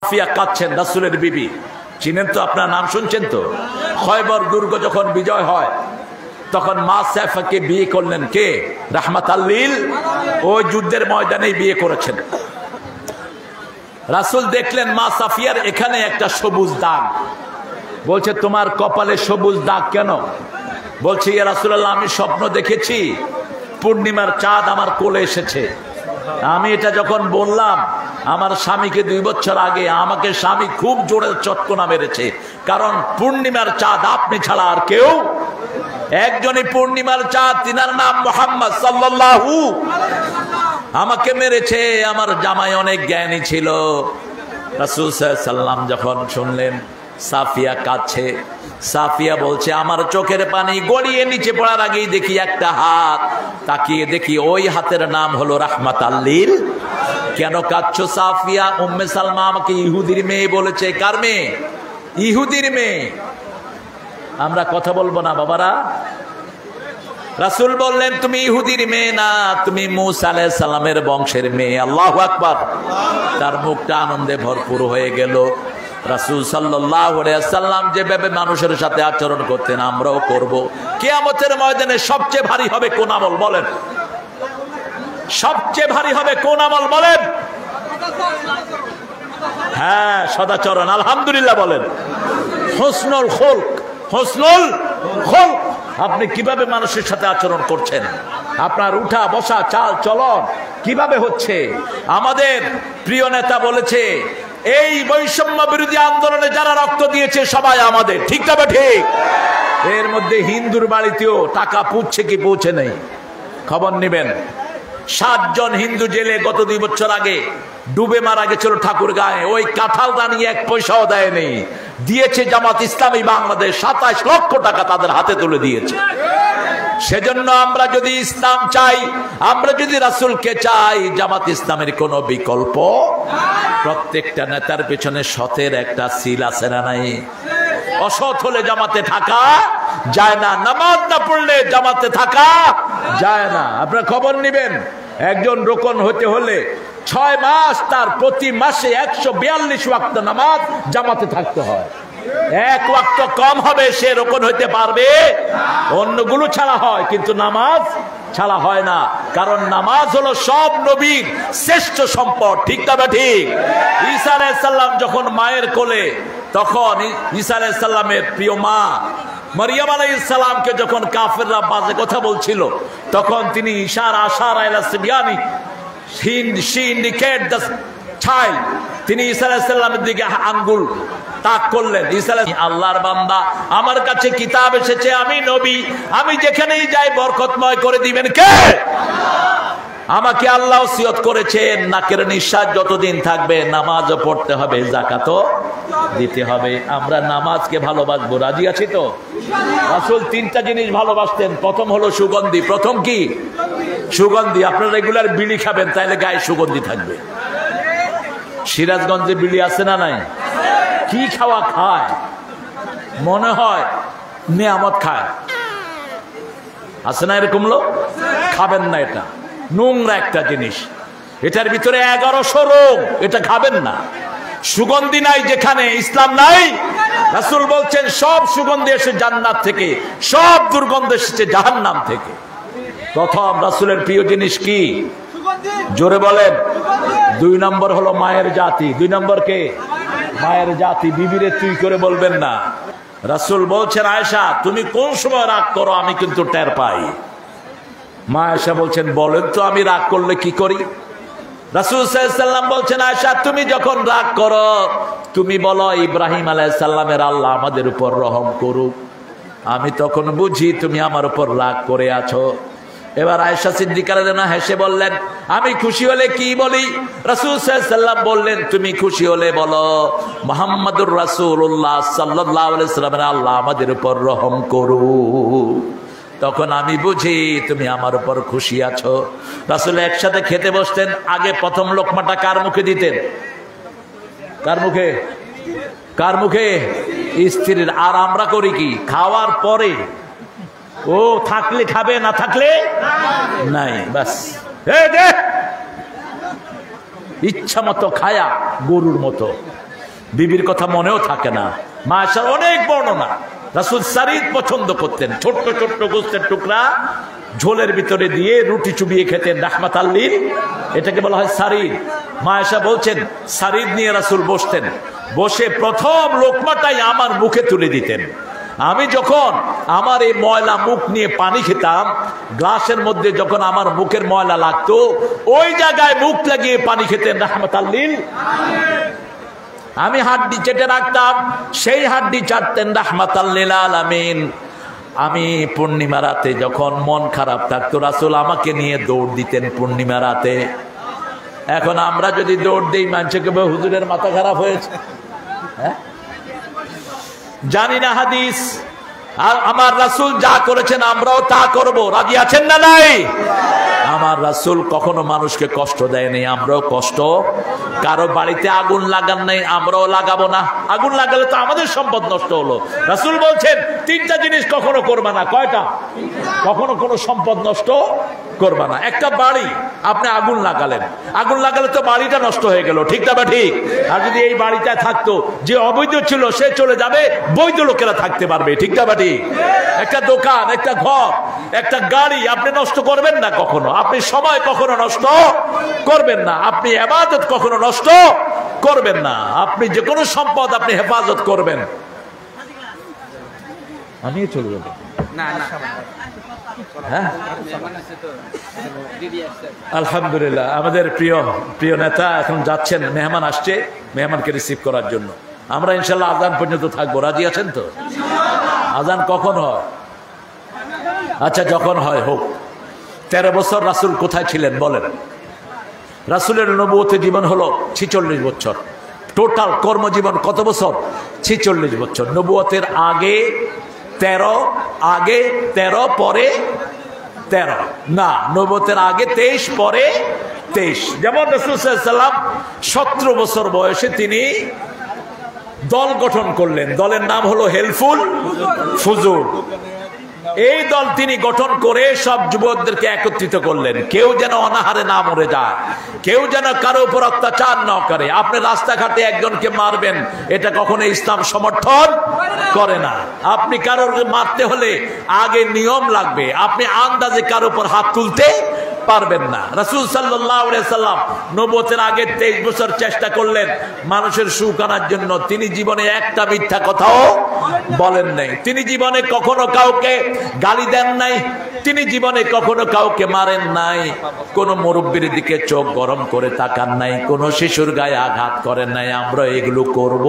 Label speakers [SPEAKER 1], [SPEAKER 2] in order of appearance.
[SPEAKER 1] সাফিয়া কাঁদছেন, রাসূলের বিবি। চিনেন তো, আপনার নাম শুনছেন তো। খয়বর দুর্গ যখন বিজয় হয় তখন মা সাফিয়াকে বিয়ে করলেন কে? রাহমাতাল লিল। ওই যুদ্ধের ময়দানেই বিয়ে করেছেন। রাসূল দেখলেন মা সাফিয়ার এখানে একটা সবুজ দাগ। বলছে, তোমার কপালে সবুজ দাগ কেন? বলছে, ইয়া রাসূলুল্লাহ, আমি স্বপ্ন দেখেছি পূর্ণিমার চাঁদ আমার কোলে এসেছে। আমি এটা যখন বললাম আমার স্বামীকে 2 বছর আগে আমাকে স্বামী খুব জোরে চটকনা মেরেছে, কারণ পূর্ণিমার চাঁদ আপনি ছাড়া আর কেউ একজনই পূর্ণিমার চাঁদ, তিনার নাম মুহাম্মদ সাল্লাল্লাহু। আমাকে মেরেছে। আমার জামাই অনেক জ্ঞানী ছিল। রাসূল সাল্লাল্লাহু আলাইহি সাল্লাম যখন শুনলেন সাফিয়া কাঁদছে, সাফিয়া বলছে, আমার চোখের পানি গড়িয়ে নিচে পড়ার আগেই দেখি একটা হাত, তাকিয়ে দেখি ওই হাতের নাম হলো রাহমাতাল লিল। কেন কাঁদছো সাফিয়া? উম্মে সালমা আমাকে ইহুদির মেয়ে বলেছে। কার মেয়ে? ইহুদির মেয়ে। আমরা কথা বলবো না বাবারা? রাসূল বললেন, তুমি ইহুদির মেয়ে না, তুমি মূসা আলাইহিস সালামের বংশের মেয়ে। আল্লাহু আকবার। তার মুখটা আনন্দে ভরপুর হয়ে গেল। রাসূল সাল্লাল্লাহু আলাইহি ওয়াসাল্লাম যেভাবে মানুষের সাথে আচরণ করতেন আমরাও করব। কিয়ামতের ময়দানে সবচেয়ে ভারী হবে কোন আমল বলেন? সবচেয়ে ভারী হবে কোন আমল বলেন? হ্যাঁ, সদাচরণ। আলহামদুলিল্লাহ বলেন। হুসনুল খুলক। হুসনুল খুলক। আপনি কিভাবে মানুষের সাথে আচরণ করছেন, আপনার উঠা বসা চাল চলন কিভাবে হচ্ছে। আমাদের প্রিয় নেতা বলেছে, এই বৈষম্য বিরোধী আন্দোলনে যারা রক্ত দিয়েছে সবাই আমাদের। ঠিক তবে ঠিক। এর মধ্যে হিন্দুর বাড়িতেও টাকা পৌঁছে কি পৌঁছে নেই? খবর নেবেন। 7 জন হিন্দু জেলে গত 2 বছর আগে ডুবে মারা গেছিল ঠাকুর গায়ে। ওই কাঁঠাল দানিয়ে 1 পয়সাও দেয়নি। দিয়েছে জামাত ইসলামী বাংলাদেশ। 27 লক্ষ টাকা তাদের হাতে তুলে দিয়েছে। সেজন্য আমরা যদি ইসলাম চাই, আমরা যদি রাসূলকে চাই, জামাত ইসলামের কোনো বিকল্প। প্রত্যেকটা নেতার পেছনে সতের একটা সিল আছে না নাই? অসৎ হলে জামাতে থাকা যায় না, নামাজ না পড়লে জামাতে থাকা যায় না। আপনারা খবর নেবেন, একজন রোকন হতে হলে 6 মাস তার প্রতি মাসে 142 ওয়াক্ত নামাজ জামাতে থাকতে হয়। 1 ওয়াক্ত কম হবে সে রোকন হইতে পারবে? অন্যগুলো ছাড়া হয়, কিন্তু নামাজ ছাড়া হয় না। কারণ নামাজ হলো সব নবীর শ্রেষ্ঠ সম্পদ। ঠিক তবে ঠিক। ঈসা আলাইহিস সালাম যখন মায়ের কোলে, তখন ঈসা আলাইহিস সালামের প্রিয় মা মারিয়াম আলাইহিস সালামকে যখন কাফেররা বাজে কথা বলছিল, তখন তিনি ইশারা আশারা ইলা সিবয়ানি, she indicate the child, তিনি ঈসা আলাইহিস সালামের দিকে আঙ্গুল তাক করলেন। ঈসা আলাইহিস সালাম, আল্লাহর বান্দা, আমার কাছে কিতাব এসেছে, আমি নবী, আমি যেখানেই যাই বরকতময় করে দিবেন কে? আমাকে আল্লাহ ওসিয়ত করেছেন, নাকের নিঃশ্বাস যতদিন থাকবে নামাজও পড়তে হবে, যাকাতও দিতে হবে। আমরা নামাজকে ভালোবাসবো, রাজি আছি তো? রাসূল 3টা জিনিস ভালোবাসতেন। প্রথম হলো সুগন্ধি। প্রথম কি? সুগন্ধি। আপনারা রেগুলার বিড়ি খাবেন, তাইলে গায়ে সুগন্ধি থাকবে। সিরাজগঞ্জে বিড়ি আছে না নাই? কি খাওয়া খায়, মনে হয় নিয়ামত খায়। আছে না এরকম লোক? খাবেন না, এটা নোংরা একটা জিনিস। এটার ভিতরে 1100 রোগ, এটা খাবেন না। সুগন্ধি নাই যেখানে, ইসলাম নাই। রাসূল বলছেন সব সুগন্ধি এসে জান্নাত থেকে, সব দুর্গন্ধ এসেছে জাহান্নাম থেকে। প্রথম রাসূলের প্রিয় জিনিস কি? জোরে বলেন। 2 নম্বর হলো মায়ের জাতি। 2 নম্বর কে? মায়ের জাতি। বিবিরে তুই করে বলবেন না। রাসূল বলছেন, আয়েশা তুমি কোন সময় রাগ করো আমি কিন্তু টের পাই। মা আয়েশা বলছেন, বলেন তো আমি রাগ করলে কি করি? রাসূল সাল্লাল্লাহু আলাইহি ওয়াসাল্লাম বলছেন, আয়েশা তুমি যখন রাগ করো তুমি বলো, ইব্রাহিম আলাইহিস সালামের আল্লাহ আমাদের উপর রহম করুক। আমি তখন বুঝি তুমি আমার উপর রাগ করে আছো। এবার আয়েশা সিদ্দিকা রাদিয়াল্লাহু আনহা হেসে বললেন, আমি খুশি হলে কি বলি? রাসূল সাল্লাল্লাহু আলাইহি ওয়াসাল্লাম বললেন, তুমি খুশি হলে বলো, মুহাম্মাদুর রাসূলুল্লাহ সাল্লাল্লাহু আলাইহি ওয়াসাল্লামের আল্লাহ আমাদের উপর রহম করুক। তখন আমি বুঝি তুমি আমার উপর খুশি আছো। রাসূল একসাথে খেতে বসতেন, আগে প্রথম লোকমাটা কার মুখে দিতেন? কার মুখে? কার মুখে? স্ত্রীর। আর আমরা করি কি? খাওয়ার পরে ও থাকলে খাবে, না থাকলে নাই, বাস। ইচ্ছা মতো খায়া গরুর মতো। বিবির কথা মনেও থাকে না। মা আয়েশার অনেক বর্ণনা। রাসূল সারিদ পছন্দ করতেন, ছোট্ট ছোট্ট গোস্তের টুকরা ঝোলের ভিতরে দিয়ে রুটি চুবিয়ে খেতেন, রাহমাতাল লিল, এটাকে বলা হয় সারিদ। মা আয়েশা বলছেন সারিদ নিয়ে রাসূল বসতেন, বসে প্রথম লোকমাটাই আমার মুখে তুলে দিতেন। আমি যখন আমার এই ময়লা মুখ নিয়ে পানি খেতাম, গ্লাসের মধ্যে যখন আমার মুখের ময়লা লাগতো, ওই জায়গায় মুখ লাগিয়ে পানি খেতেন, রাহমাতাল লিল। আমি হাড্ডি চেটে রাখতাম, সেই হাড্ডি চাটতেন, রাহমাতাল লিল আলামিন। আমি পূর্ণিমা রাতে যখন মন খারাপ থাকতো, রাসূল আমাকে নিয়ে দৌড় দিতেন পূর্ণিমা রাতে। এখন আমরা যদি দৌড় দিই, মানুষকে হুজুরের মাথা খারাপ হয়েছে। হ্যাঁ, জানি না হাদিস। আর আমার রাসূল যা করেছেন আমরাও তা করব, রাজি আছেন না নাই? আমার রাসূল কখনো মানুষকে কষ্ট দেয়নি, আমরাও কষ্ট। কারো বাড়িতে আগুন লাগান নাই, আমরাও লাগাবো না। আগুন লাগালে তো আমাদের সম্পদ নষ্ট হলো। রাসূল বলছেন তিনটা জিনিস কখনো করবা না। কয়টা? কখনো কোনো সম্পদ নষ্ট করবা না। একটা বাড়ি আপনি আগুন লাগালেন, আগুন লাগালে তো বাড়িটা নষ্ট হয়ে গেল, ঠিক না? ঠিক। আর যদি এই বাড়িটা থাকতো, যে অবৈধ ছিল সে চলে যাবে, বৈধ লোকেরা থাকতে পারবে, ঠিক না? ঠিক। একটা দোকান, একটা ঘর, একটা গাড়ি আপনি নষ্ট করবেন না কখনো। আপনি সময় কখনো নষ্ট করবেন না। আপনি ইবাদত কখনো নষ্ট করবেন না। আপনি যে কোনো সম্পদ আপনি হেফাজত করবেন। আমি চলে যাব না। হ্যাঁ, আলহামদুলিল্লাহ। আমাদের প্রিয় নেতা এখন যাচ্ছেন, মেহমান আসছে, মেহমানকে রিসিভ করার জন্য। আমরা ইনশাল্লাহ আজান পর্যন্ত থাকবো, রাজি আছেন তো? আজান কখন হয়? আচ্ছা, যখন হয় হোক। 13 বছর রাসূল কোথায় ছিলেন বলেন? রাসূলের নবুয়তে জীবন হলো 46 বছর। টোটাল কর্মজীবন কত বছর? 46 বছর। নবুয়তের আগে 13, পরে 13 না, নবুয়তের আগে 23, পরে 23। যেমন রাসূল সাল্লাল্লাহু আলাইহি ওয়াসাল্লাম 17 বছর বয়সে তিনি দল গঠন করলেন। দলের নাম হলো হেলফুল ফুজুর। এই দল তিনি গঠন করে সব যুবকদেরকে একত্রিত করলেন। কেউ যেন অনাহারে না মরে যায়, কেউ যেন কারো উপর অত্যাচার না করে। আপনি রাস্তাঘাটে একজনকে মারবেন, এটা কখনো ইসলাম সমর্থন করে না। আপনি কারোর মারতে হলে আগে নিয়ম লাগবে। আপনি আন্দাজে কারো উপর হাত তুলতে পারবেন না। রাসূল সাল্লাল্লাহু আলাইহি সাল্লাম নবুয়তের আগে 23 বছর চেষ্টা করলেন মানুষের সুখ আনার জন্য। তিনি জীবনে একটা মিথ্যা কথাও বলেন নাই। তিনি জীবনে কখনো কাউকে গালি দেন নাই। তিনি জীবনে কখনো কাউকে মারেন নাই। কোন মুরব্বির দিকে চোখ গরম করে তাকান নাই। কোন শিশুর গায়ে আঘাত করেন নাই। আমরা এগুলো করব